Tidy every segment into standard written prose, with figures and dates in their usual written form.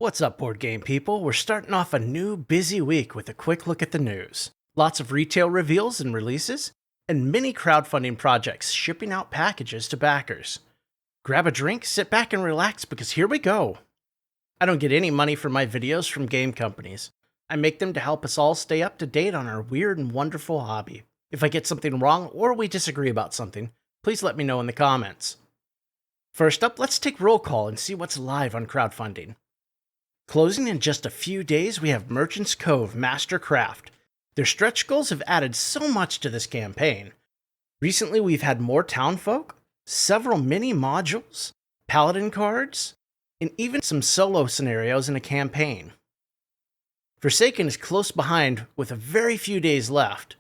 What's up, board game people? We're starting off a new busy week with a quick look at the news. Lots of retail reveals and releases, and many crowdfunding projects shipping out packages to backers. Grab a drink, sit back and relax because here we go. I don't get any money for my videos from game companies. I make them to help us all stay up to date on our weird and wonderful hobby. If I get something wrong or we disagree about something, please let me know in the comments. First up, let's take roll call and see what's live on crowdfunding. Closing in just a few days, we have Merchant's Cove Mastercraft. Their stretch goals have added so much to this campaign. Recently, we've had more townfolk, several mini modules, paladin cards, and even some solo scenarios in a campaign. Forsaken is close behind with a very few days left.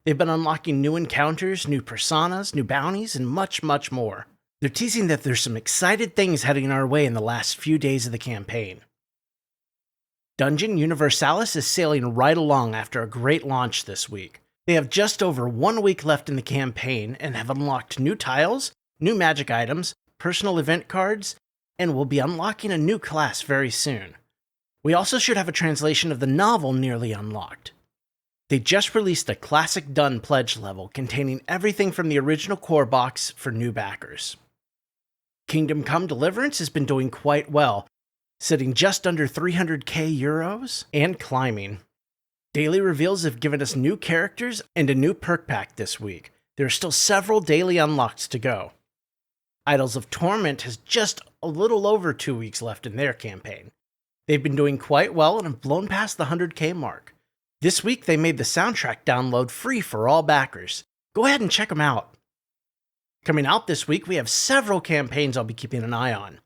They've been unlocking new encounters, new personas, new bounties, and much, much more. They're teasing that there's some excited things heading our way in the last few days of the campaign. Dungeon Universalis is sailing right along after a great launch this week. They have just over 1 week left in the campaign and have unlocked new tiles, new magic items, personal event cards, and will be unlocking a new class very soon. We also should have a translation of the novel nearly unlocked. They just released a Classic Done pledge level containing everything from the original core box for new backers. Kingdom Come Deliverance has been doing quite well, sitting just under 300k euros and climbing. Daily reveals have given us new characters and a new perk pack this week. There are still several daily unlocks to go. Idols of Torment has just a little over 2 weeks left in their campaign. They've been doing quite well and have blown past the 100k mark. This week they made the soundtrack download free for all backers. Go ahead and check them out. Coming out this week, we have several campaigns I'll be keeping an eye on.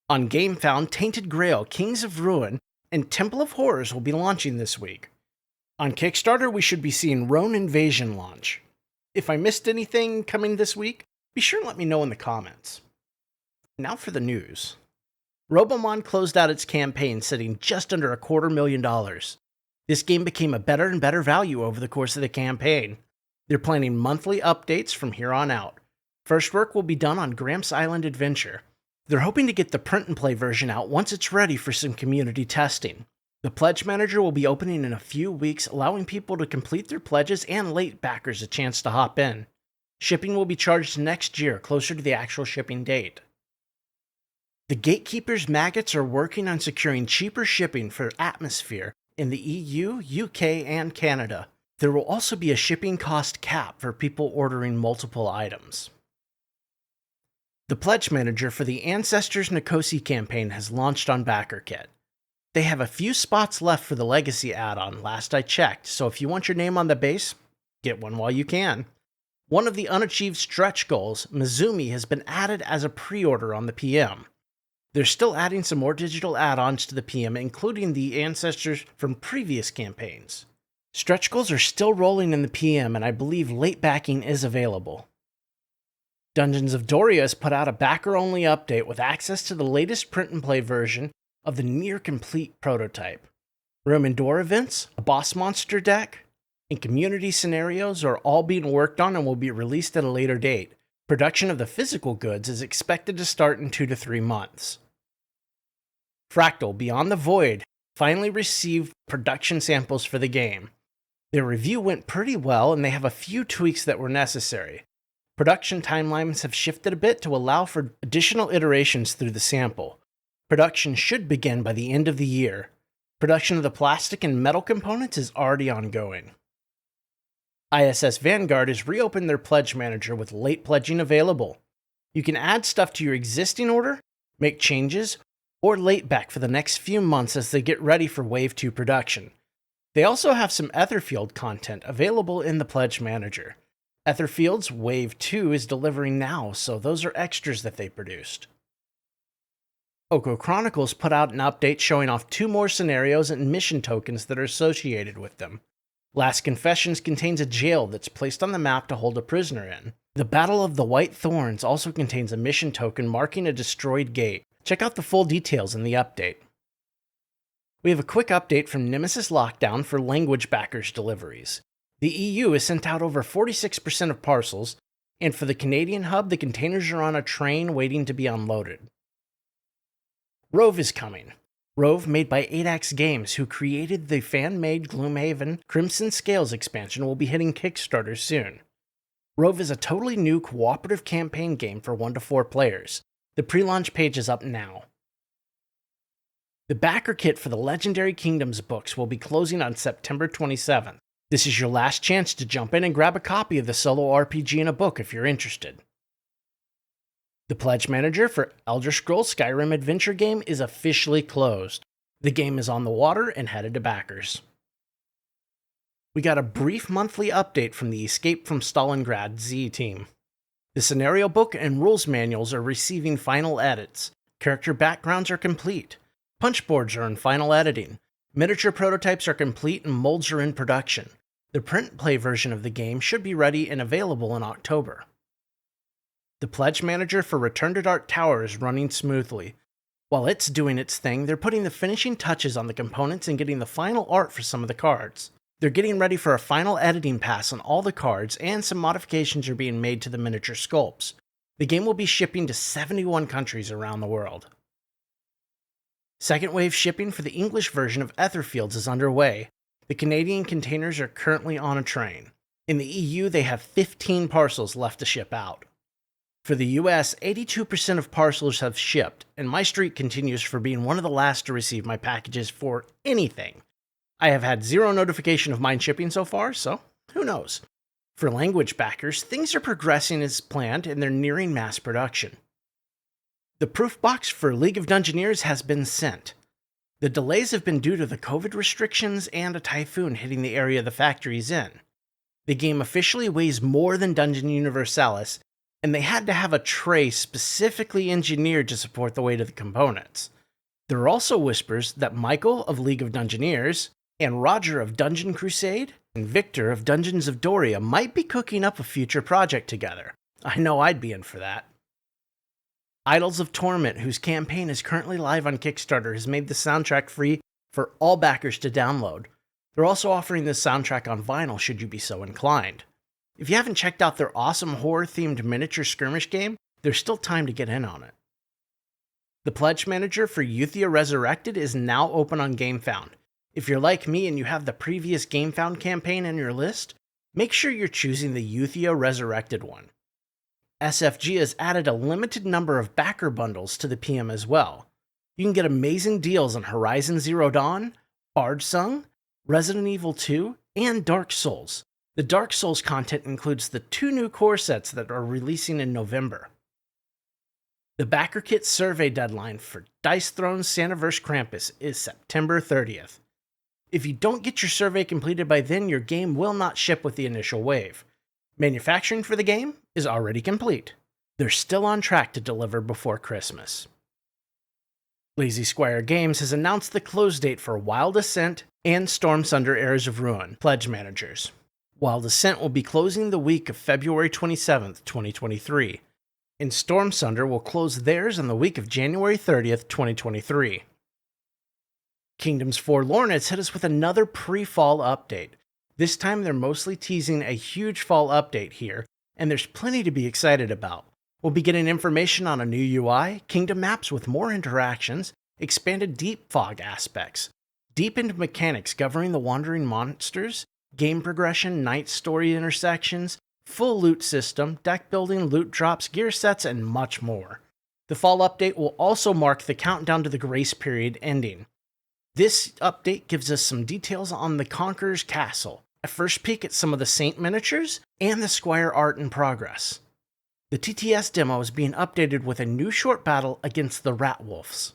On Gamefound, Tainted Grail, Kings of Ruin, and Temple of Horrors will be launching this week. On Kickstarter, we should be seeing Rhone Invasion launch. If I missed anything coming this week, be sure to let me know in the comments. Now for the news. Robomon closed out its campaign sitting just under $250,000. This game became a better and better value over the course of the campaign. They're planning monthly updates from here on out. First work will be done on Gramps Island Adventure. They're hoping to get the print-and-play version out once it's ready for some community testing. The Pledge Manager will be opening in a few weeks, allowing people to complete their pledges and late backers a chance to hop in. Shipping will be charged next year, closer to the actual shipping date. The Gatekeeper's maggots are working on securing cheaper shipping for Atmosfear in the EU, UK, and Canada. There will also be a shipping cost cap for people ordering multiple items. The Pledge Manager for the Ancestors Nkosi campaign has launched on Backerkit. They have a few spots left for the Legacy add-on last I checked, so if you want your name on the base, get one while you can. One of the unachieved stretch goals, Mizumi, has been added as a pre-order on the PM. They're still adding some more digital add-ons to the PM, including the Ancestors from previous campaigns. Stretch goals are still rolling in the PM, and I believe late backing is available. Dungeons of Doria has put out a backer-only update with access to the latest print-and-play version of the near-complete prototype. Room and door events, a boss monster deck, and community scenarios are all being worked on and will be released at a later date. Production of the physical goods is expected to start in 2 to 3 months. Fractal Beyond the Void finally received production samples for the game. Their review went pretty well, and they have a few tweaks that were necessary. Production timelines have shifted a bit to allow for additional iterations through the sample. Production should begin by the end of the year. Production of the plastic and metal components is already ongoing. ISS Vanguard has reopened their Pledge Manager with late pledging available. You can add stuff to your existing order, make changes, or late back for the next few months as they get ready for Wave 2 production. They also have some Etherfield content available in the Pledge Manager. Etherfields Wave 2 is delivering now, so those are extras that they produced. Okko Chronicles put out an update showing off 2 more scenarios and mission tokens that are associated with them. Last Confessions contains a jail that's placed on the map to hold a prisoner in. The Battle of the White Thorns also contains a mission token marking a destroyed gate. Check out the full details in the update. We have a quick update from Nemesis Lockdown for language backers deliveries. The EU has sent out over 46% of parcels, and for the Canadian hub, the containers are on a train waiting to be unloaded. Rove is coming. Rove, made by 8X Games, who created the fan-made Gloomhaven Crimson Scales expansion, will be hitting Kickstarter soon. Rove is a totally new cooperative campaign game for 1 to 4 players. The pre-launch page is up now. The Backerkit for the Legendary Kingdoms books will be closing on September 27th. This is your last chance to jump in and grab a copy of the solo RPG in a book if you're interested. The pledge manager for Elder Scrolls Skyrim adventure game is officially closed. The game is on the water and headed to backers. We got a brief monthly update from the Escape from Stalingrad Z team. The scenario book and rules manuals are receiving final edits. Character backgrounds are complete. Punch boards are in final editing. Miniature prototypes are complete and molds are in production. The print play version of the game should be ready and available in October. The pledge manager for Return to Dark Tower is running smoothly. While it's doing its thing, they're putting the finishing touches on the components and getting the final art for some of the cards. They're getting ready for a final editing pass on all the cards, and some modifications are being made to the miniature sculpts. The game will be shipping to 71 countries around the world. Second wave shipping for the English version of Etherfields is underway. The Canadian containers are currently on a train. In the EU, they have 15 parcels left to ship out. For the US, 82% of parcels have shipped, and my streak continues for being one of the last to receive my packages for anything. I have had 0 notification of mine shipping so far, so who knows? For language backers, things are progressing as planned and they're nearing mass production. The proof box for League of Dungeoneers has been sent. The delays have been due to the COVID restrictions and a typhoon hitting the area the factory is in. The game officially weighs more than Dungeon Universalis, and they had to have a tray specifically engineered to support the weight of the components. There are also whispers that Michael of League of Dungeoneers, and Roger of Dungeon Crusade, and Victor of Dungeons of Doria might be cooking up a future project together. I know I'd be in for that. Idols of Torment, whose campaign is currently live on Kickstarter, has made the soundtrack free for all backers to download. They're also offering this soundtrack on vinyl should you be so inclined. If you haven't checked out their awesome horror-themed miniature skirmish game, there's still time to get in on it. The pledge manager for Euthia Resurrected is now open on Gamefound. If you're like me and you have the previous Gamefound campaign in your list, make sure you're choosing the Euthia Resurrected one. SFG has added a limited number of backer bundles to the PM as well. You can get amazing deals on Horizon Zero Dawn, Bardsung, Resident Evil 2, and Dark Souls. The Dark Souls content includes the 2 new core sets that are releasing in November. The Backerkit survey deadline for Dice Throne's Santaverse Krampus is September 30th. If you don't get your survey completed by then, your game will not ship with the initial wave. Manufacturing for the game is already complete. They're still on track to deliver before Christmas. Lazy Squire Games has announced the close date for Wild Assent and Stormsunder Heirs of Ruin pledge managers. Wild Assent will be closing the week of February 27th, 2023, and Stormsunder will close theirs on the week of January 30th, 2023. Kingdoms Forlorn has hit us with another pre-fall update. This time they're mostly teasing a huge fall update here, and there's plenty to be excited about. We'll be getting information on a new UI, kingdom maps with more interactions, expanded deep fog aspects, deepened mechanics governing the wandering monsters, game progression, night story intersections, full loot system, deck building, loot drops, gear sets, and much more. The fall update will also mark the countdown to the grace period ending. This update gives us some details on the Conqueror's Castle, a first peek at some of the Saint miniatures, and the Squire art in progress. The TTS demo is being updated with a new short battle against the Rat Wolves.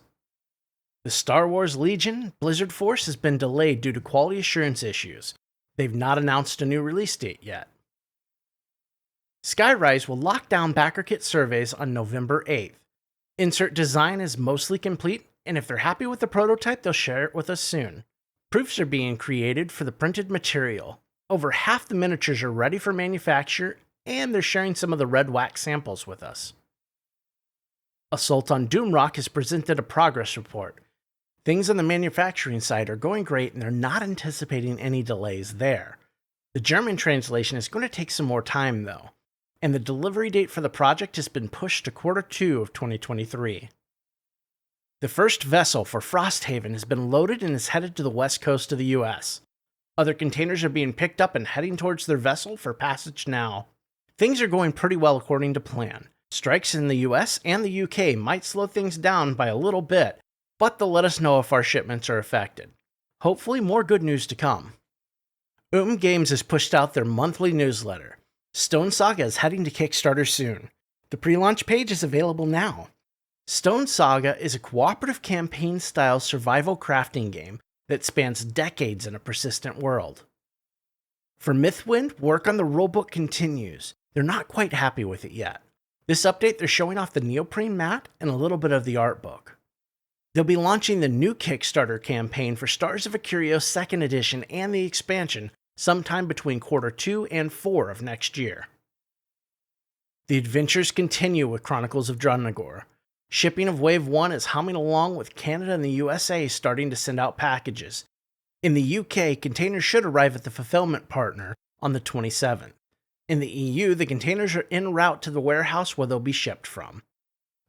The Star Wars Legion Blizzard Force has been delayed due to quality assurance issues. They've not announced a new release date yet. Skyrise will lock down Backerkit surveys on November 8th. Insert design is mostly complete, and if they're happy with the prototype, they'll share it with us soon. Proofs are being created for the printed material. Over half the miniatures are ready for manufacture, and they're sharing some of the red wax samples with us. Assault on Doomrock has presented a progress report. Things on the manufacturing side are going great, and they're not anticipating any delays there. The German translation is going to take some more time, though, and the delivery date for the project has been pushed to Q2 of 2023. The first vessel for Frosthaven has been loaded and is headed to the west coast of the US. Other containers are being picked up and heading towards their vessel for passage now. Things are going pretty well according to plan. Strikes in the US and the UK might slow things down by a little bit, but they'll let us know if our shipments are affected. Hopefully more good news to come. Games has pushed out their monthly newsletter. Stonesaga is heading to Kickstarter soon. The pre-launch page is available now. Stonesaga is a cooperative campaign-style survival crafting game that spans decades in a persistent world. For Mythwind, work on the rulebook continues. They're not quite happy with it yet. This update, they're showing off the neoprene mat and a little bit of the art book. They'll be launching the new Kickstarter campaign for Stars of Akarios 2nd Edition and the expansion sometime between quarter 2 and 4 of next year. The adventures continue with Chronicles of Drunagor. Shipping of Wave 1 is humming along with Canada and the USA starting to send out packages. In the UK, containers should arrive at the fulfillment partner on the 27th. In the EU, the containers are en route to the warehouse where they'll be shipped from.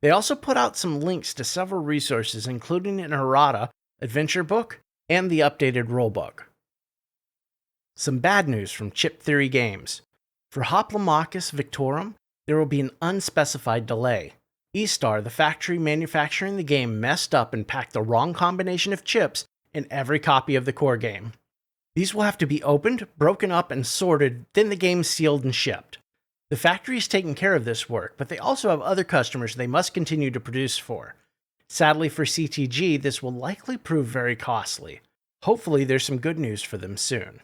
They also put out some links to several resources, including an errata, adventure book, and the updated rulebook. Some bad news from Chip Theory Games. For Hoplomachus Victorum, there will be an unspecified delay. eStar, the factory manufacturing the game, messed up and packed the wrong combination of chips in every copy of the core game. These will have to be opened, broken up, and sorted, then the game sealed and shipped. The factory is taking care of this work, but they also have other customers they must continue to produce for. Sadly for CTG, this will likely prove very costly. Hopefully there's some good news for them soon.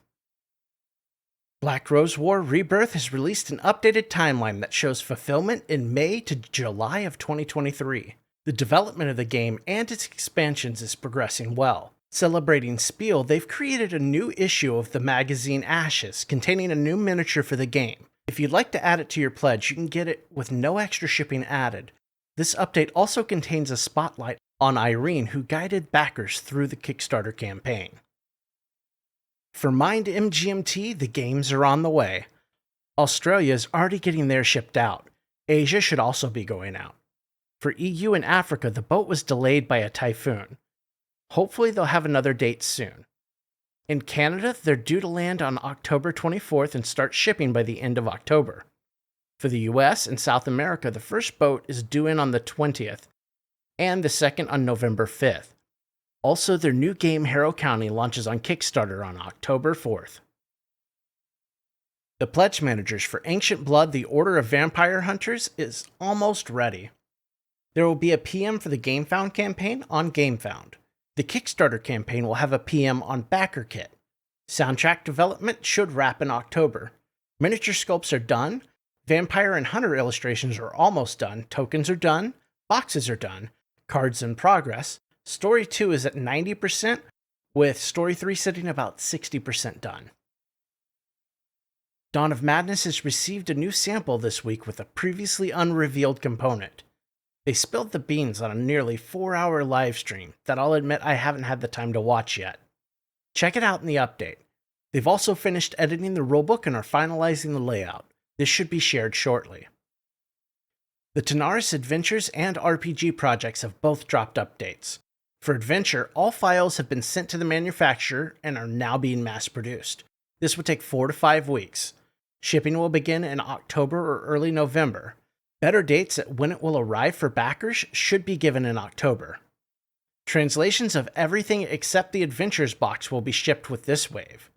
BRW Rebirth has released an updated timeline that shows fulfillment in May to July of 2023. The development of the game and its expansions is progressing well. Celebrating Spiel, they've created a new issue of the magazine Ashes, containing a new miniature for the game. If you'd like to add it to your pledge, you can get it with no extra shipping added. This update also contains a spotlight on Irene, who guided backers through the Kickstarter campaign. For Mind MGMT, the games are on the way. Australia is already getting theirs shipped out. Asia should also be going out. For EU and Africa, the boat was delayed by a typhoon. Hopefully they'll have another date soon. In Canada, they're due to land on October 24th and start shipping by the end of October. For the US and South America, the first boat is due in on the 20th, and the second on November 5th. Also, their new game, Harrow County, launches on Kickstarter on October 4th. The pledge managers for Ancient Blood, the Order of Vampire Hunters, is almost ready. There will be a PM for the Gamefound campaign on Gamefound. The Kickstarter campaign will have a PM on Backerkit. Soundtrack development should wrap in October. Miniature sculpts are done. Vampire and Hunter illustrations are almost done. Tokens are done. Boxes are done. Cards in progress. Story 2 is at 90%, with Story 3 sitting about 60% done. Dawn of Madness has received a new sample this week with a previously unrevealed component. They spilled the beans on a nearly 4-hour live stream that I'll admit I haven't had the time to watch yet. Check it out in the update. They've also finished editing the rulebook and are finalizing the layout. This should be shared shortly. The Tanares Adventures and RPG projects have both dropped updates. For Adventure, all files have been sent to the manufacturer and are now being mass-produced. This will take 4 to 5 weeks. Shipping will begin in October or early November. Better dates at when it will arrive for backers should be given in October. Translations of everything except the Adventures box will be shipped with this wave.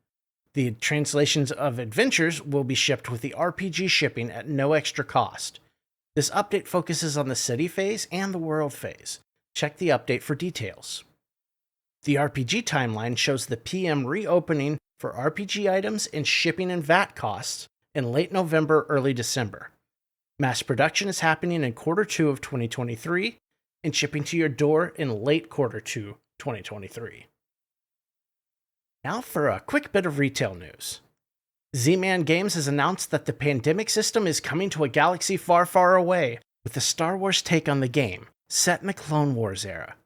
The translations of Adventures will be shipped with the RPG shipping at no extra cost. This update focuses on the city phase and the world phase. Check the update for details. The RPG timeline shows the PM reopening for RPG items and shipping and VAT costs in late November, early December. Mass production is happening in quarter 2 of 2023 and shipping to your door in late quarter 2, 2023. Now for a quick bit of retail news. Z-Man Games has announced that the pandemic system is coming to a galaxy far, far away with a Star Wars take on the game, set in the Clone Wars era.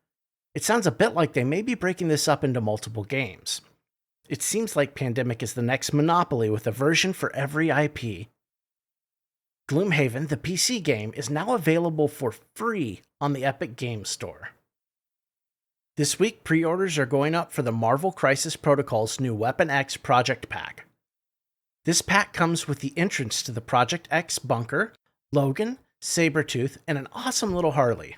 It sounds a bit like they may be breaking this up into multiple games. It seems like Pandemic is the next Monopoly with a version for every IP. Gloomhaven, the PC game, is now available for free on the Epic Games Store. This week, pre-orders are going up for the Marvel Crisis Protocol's new Weapon X Project Pack. This pack comes with the entrance to the Project X bunker, Logan, Sabretooth, and an awesome little Harley.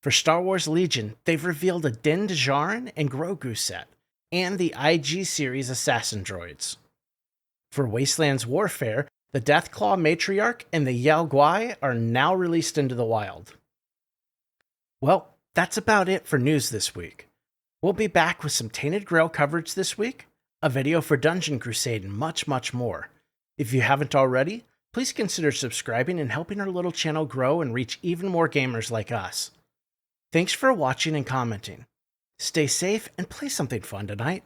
For Star Wars Legion, they've revealed a Din Djarin and Grogu set, and the IG series assassin droids. For Wastelands Warfare, the Deathclaw Matriarch and the Yao Guai are now released into the wild. Well, that's about it for news this week. We'll be back with some Tainted Grail coverage this week, a video for Dungeon Crusade, and much, much more. If you haven't already, please consider subscribing and helping our little channel grow and reach even more gamers like us. Thanks for watching and commenting. Stay safe and play something fun tonight.